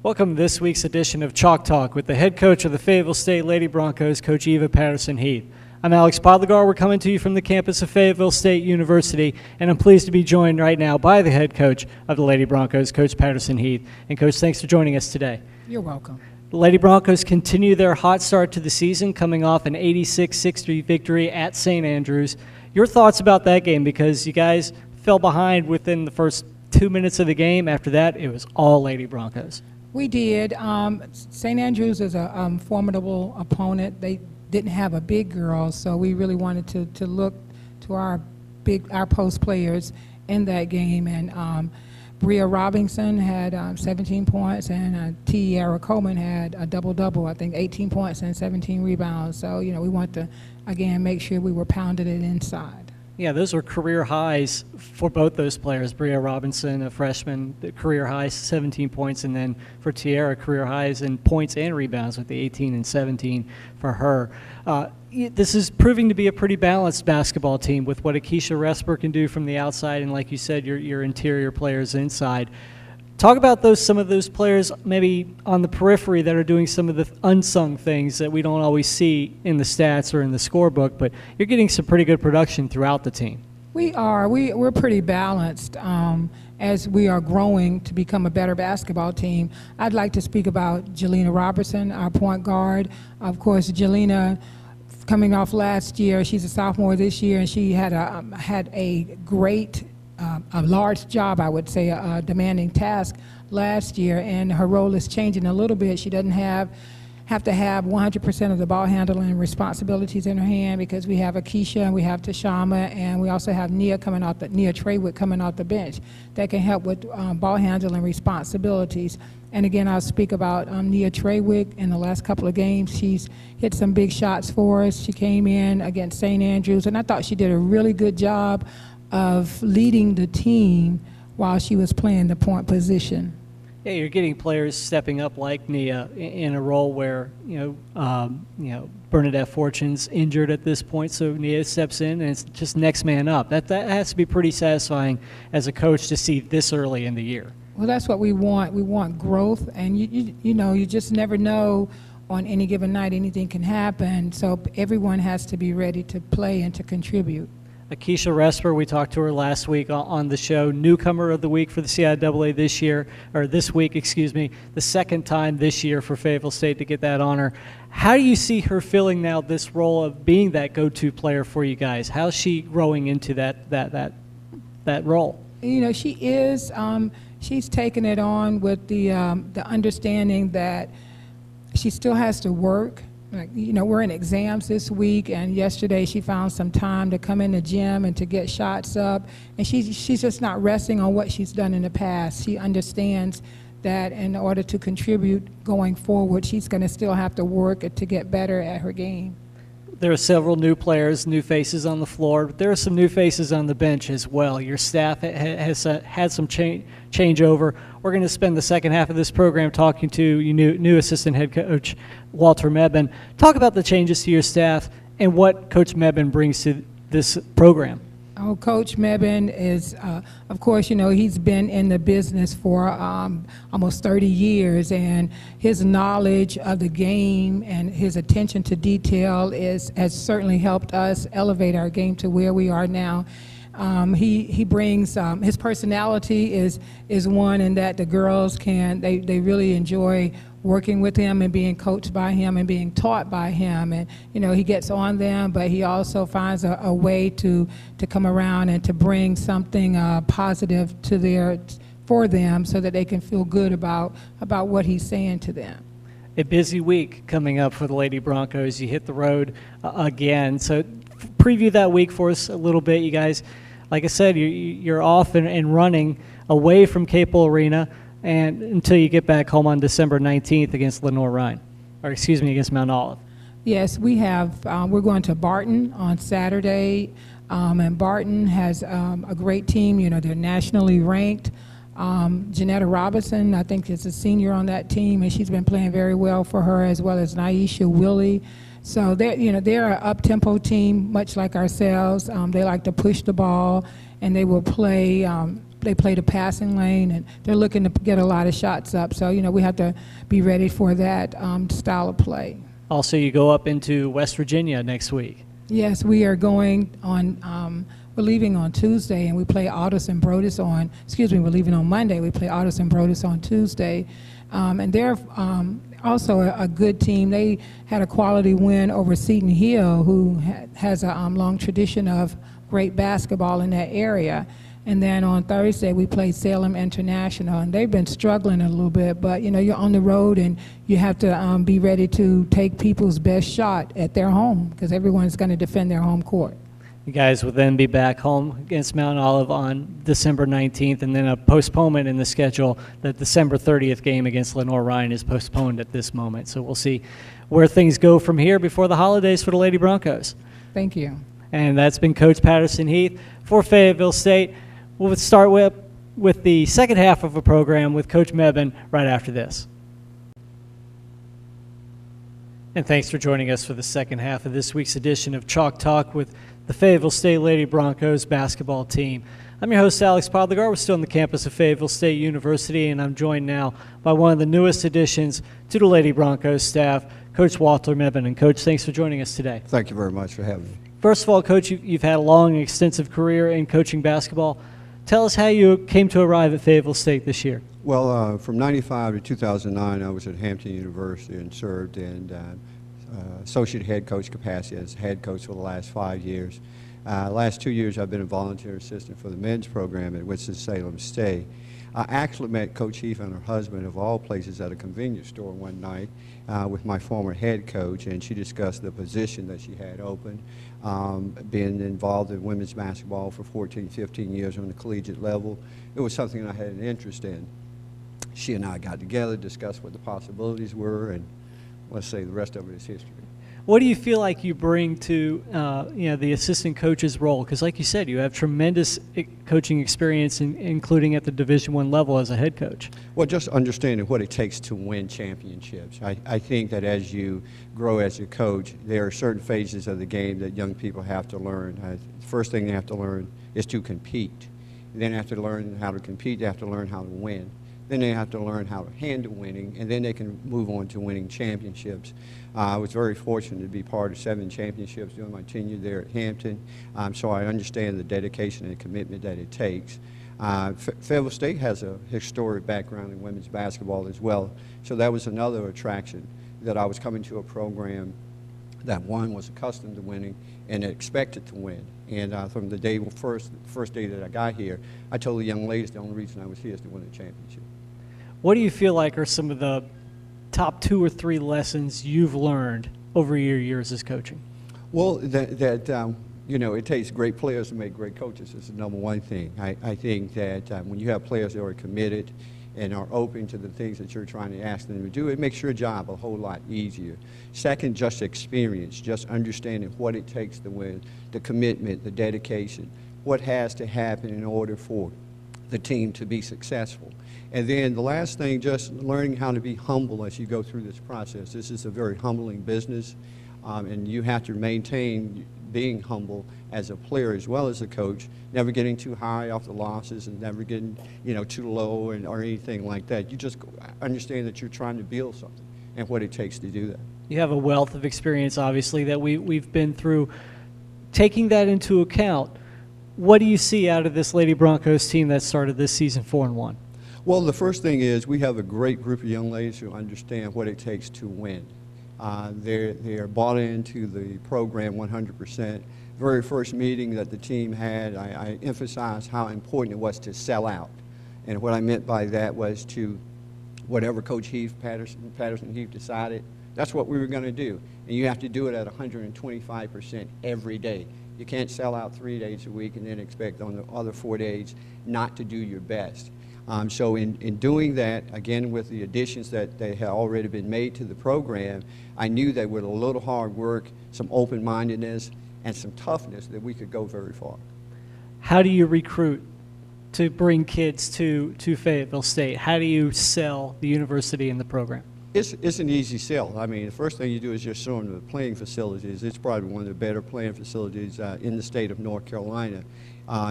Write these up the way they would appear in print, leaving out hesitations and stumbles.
Welcome to this week's edition of Chalk Talk with the head coach of the Fayetteville State Lady Broncos, Coach Eva Patterson-Heath. I'm Alex Podlegar. We're coming to you from the campus of Fayetteville State University, and I'm pleased to be joined right now by the head coach of the Lady Broncos, Coach Patterson-Heath. And Coach, thanks for joining us today. You're welcome. The Lady Broncos continue their hot start to the season, coming off an 86-63 victory at St. Andrews. Your thoughts about that game, because you guys fell behind within the first 2 minutes of the game. After that, it was all Lady Broncos. We did. St. Andrews is a formidable opponent. They didn't have a big girl, so we really wanted to look to our post players in that game. And Bria Robinson had 17 points, and Tiara Coleman had a double-double, I think 18 points and 17 rebounds. So, we want to, again, make sure we were pounding it inside. Yeah, those were career highs for both those players. Bria Robinson, a freshman, the career highs, 17 points, and then for Tiara, career highs in points and rebounds with the 18 and 17 for her. This is proving to be a pretty balanced basketball team with what Akeisha Resper can do from the outside, and like you said, your interior players inside. Talk about some of those players maybe on the periphery that are doing some of the unsung things that we don't always see in the stats or in the scorebook, but you're getting some pretty good production throughout the team. We are. We're pretty balanced as we are growing to become a better basketball team. I'd like to speak about Jelena Robertson, our point guard. Of course, Jelena, coming off last year, she's a sophomore this year, and she had a great a large job, I would say, a demanding task last year, and her role is changing a little bit. She doesn't have to have 100% of the ball handling responsibilities in her hand, because we have Akeisha and we have Tashama, and we also have Nia Traywick coming off the bench that can help with ball handling responsibilities. And again, I'll speak about Nia Traywick. In the last couple of games, she's hit some big shots for us. She came in against St. Andrews, and I thought she did a really good job of leading the team while she was playing the point position. Yeah, you're getting players stepping up like Nia in a role where Bernadette Fortune's injured at this point, so Nia steps in and it's just next man up. That has to be pretty satisfying as a coach to see this early in the year. Well, that's what we want. We want growth, and you just never know. On any given night, anything can happen. So everyone has to be ready to play and to contribute. Akeisha Resper, we talked to her last week on the show, newcomer of the week for the CIAA this week, the second time this year for Fayetteville State to get that honor. How do you see her filling now this role of being that go-to player for you guys? How's she growing into that role? She is. She's taken it on with the understanding that she still has to work. We're in exams this week, and yesterday she found some time to come in the gym and to get shots up, and she's just not resting on what she's done in the past. She understands that in order to contribute going forward, she's going to still have to work to get better at her game. There are several new players, new faces on the floor, but there are some new faces on the bench as well. Your staff has had some changeover. We're going to spend the second half of this program talking to new assistant head coach Walter Mebane. Talk about the changes to your staff and what Coach Mebane brings to this program. Oh, Coach Mebane is, of course, he's been in the business for almost 30 years, and his knowledge of the game and his attention to detail has certainly helped us elevate our game to where we are now. He brings his personality is one in that the girls they really enjoy working with him and being coached by him and being taught by him, and he gets on them, but he also finds a way to come around and to bring something positive for them so that they can feel good about what he's saying to them. A busy week coming up for the Lady Broncos. You hit the road again, so preview that week for us a little bit, you guys. Like I said, you're off and running away from Capel Arena and until you get back home on December 19th against against Mount Olive. Yes, we have. We're going to Barton on Saturday, and Barton has a great team. They're nationally ranked. Janetta Robinson, I think, is a senior on that team, and she's been playing very well for her, as well as Naisha Willie. So they're an up-tempo team, much like ourselves. They like to push the ball, and they will play they play the passing lane, and they're looking to get a lot of shots up. So, we have to be ready for that style of play. Also, you go up into West Virginia next week. Yes, we are going on, we're leaving on Tuesday, and we play Aldous and Brodus we're leaving on Monday. We play Aldous and Brodus on Tuesday. And they're also a good team. They had a quality win over Seton Hill, who has a long tradition of great basketball in that area. And then on Thursday, we played Salem International, and they've been struggling a little bit, but you're on the road and you have to be ready to take people's best shot at their home, because everyone's going to defend their home court. You guys will then be back home against Mount Olive on December 19th, and then a postponement in the schedule. The December 30th game against Lenore Ryan is postponed at this moment. So we'll see where things go from here before the holidays for the Lady Broncos. Thank you. And that's been Coach Patterson-Heath for Fayetteville State. We'll start with the second half of a program with Coach Mebane right after this. And thanks for joining us for the second half of this week's edition of Chalk Talk with the Fayetteville State Lady Broncos basketball team. I'm your host, Alex Podlegar. We're still on the campus of Fayetteville State University, and I'm joined now by one of the newest additions to the Lady Broncos staff, Coach Walter Mebane. And Coach, thanks for joining us today. Thank you very much for having me. First of all, Coach, you've had a long and extensive career in coaching basketball. Tell us how you came to arrive at Fayetteville State this year. Well, from 95 to 2009, I was at Hampton University and served in associate head coach capacity as head coach for the last 5 years. Last 2 years, I've been a volunteer assistant for the men's program at Winston-Salem State. I actually met Coach Heath and her husband, of all places, at a convenience store one night with my former head coach, and she discussed the position that she had open. Being involved in women's basketball for 14, 15 years on the collegiate level, it was something I had an interest in. She and I got together, discussed what the possibilities were, and let's say the rest of it is history. What do you feel like you bring to the assistant coach's role? Because like you said, you have tremendous coaching experience, including at the Division I level as a head coach. Well, just understanding what it takes to win championships. I think that as you grow as a coach, there are certain phases of the game that young people have to learn. The first thing they have to learn is to compete. And then after learning how to compete, they have to learn how to win. Then they have to learn how to handle winning, and then they can move on to winning championships. I was very fortunate to be part of 7 championships during my tenure there at Hampton, so I understand the dedication and commitment that it takes. Fayetteville State has a historic background in women's basketball as well, so that was another attraction, that I was coming to a program that, one, was accustomed to winning and expected to win. And from the first day that I got here, I told the young ladies the only reason I was here is to win a championship. What do you feel like are some of the top 2 or 3 lessons you've learned over your years as coaching? Well, it takes great players to make great coaches. It's the number one thing. I think that when you have players that are committed and are open to the things that you're trying to ask them to do, it makes your job a whole lot easier. Second, just experience, just understanding what it takes to win, the commitment, the dedication, what has to happen in order for the team to be successful. And then the last thing, just learning how to be humble as you go through this process. This is a very humbling business, and you have to maintain being humble as a player as well as a coach, never getting too high off the losses and never getting too low or anything like that. You just understand that you're trying to build something and what it takes to do that. You have a wealth of experience, obviously, that we've been through. Taking that into account, what do you see out of this Lady Broncos team that started this season 4-1? Well, the first thing is we have a great group of young ladies who understand what it takes to win. They're bought into the program 100%. Very first meeting that the team had, I emphasized how important it was to sell out. And what I meant by that was to whatever Coach Patterson-Heath decided, that's what we were going to do. And you have to do it at 125% every day. You can't sell out 3 days a week and then expect on the other 4 days not to do your best. So in doing that, again, with the additions that they had already been made to the program, I knew that with a little hard work, some open-mindedness, and some toughness, that we could go very far. How do you recruit to bring kids to Fayetteville State? How do you sell the university and the program? It's an easy sell. I mean, the first thing you do is just show them the playing facilities. It's probably one of the better playing facilities in the state of North Carolina.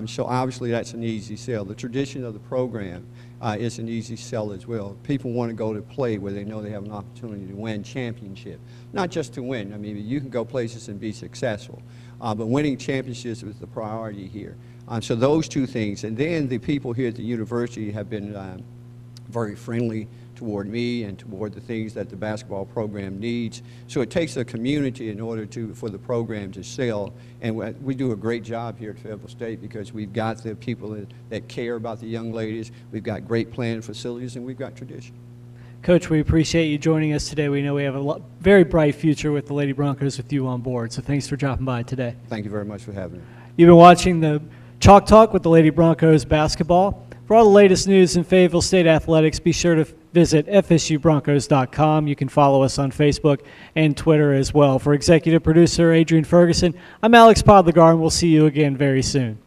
So obviously that's an easy sell. The tradition of the program is an easy sell as well. People want to go to play where they know they have an opportunity to win championship. Not just to win. I mean, you can go places and be successful. But winning championships is the priority here. So those two things. And then the people here at the university have been very friendly toward me and toward the things that the basketball program needs. So it takes a community in order for the program to sell. And we do a great job here at Fayetteville State because we've got the people that care about the young ladies. We've got great planned facilities, and we've got tradition. Coach, we appreciate you joining us today. We know we have a very bright future with the Lady Broncos with you on board. So thanks for dropping by today. Thank you very much for having me. You've been watching the Chalk Talk with the Lady Broncos Basketball. For all the latest news in Fayetteville State athletics, be sure to visit fsubroncos.com. You can follow us on Facebook and Twitter as well. For executive producer Adrian Ferguson, I'm Alex Podlegar, and we'll see you again very soon.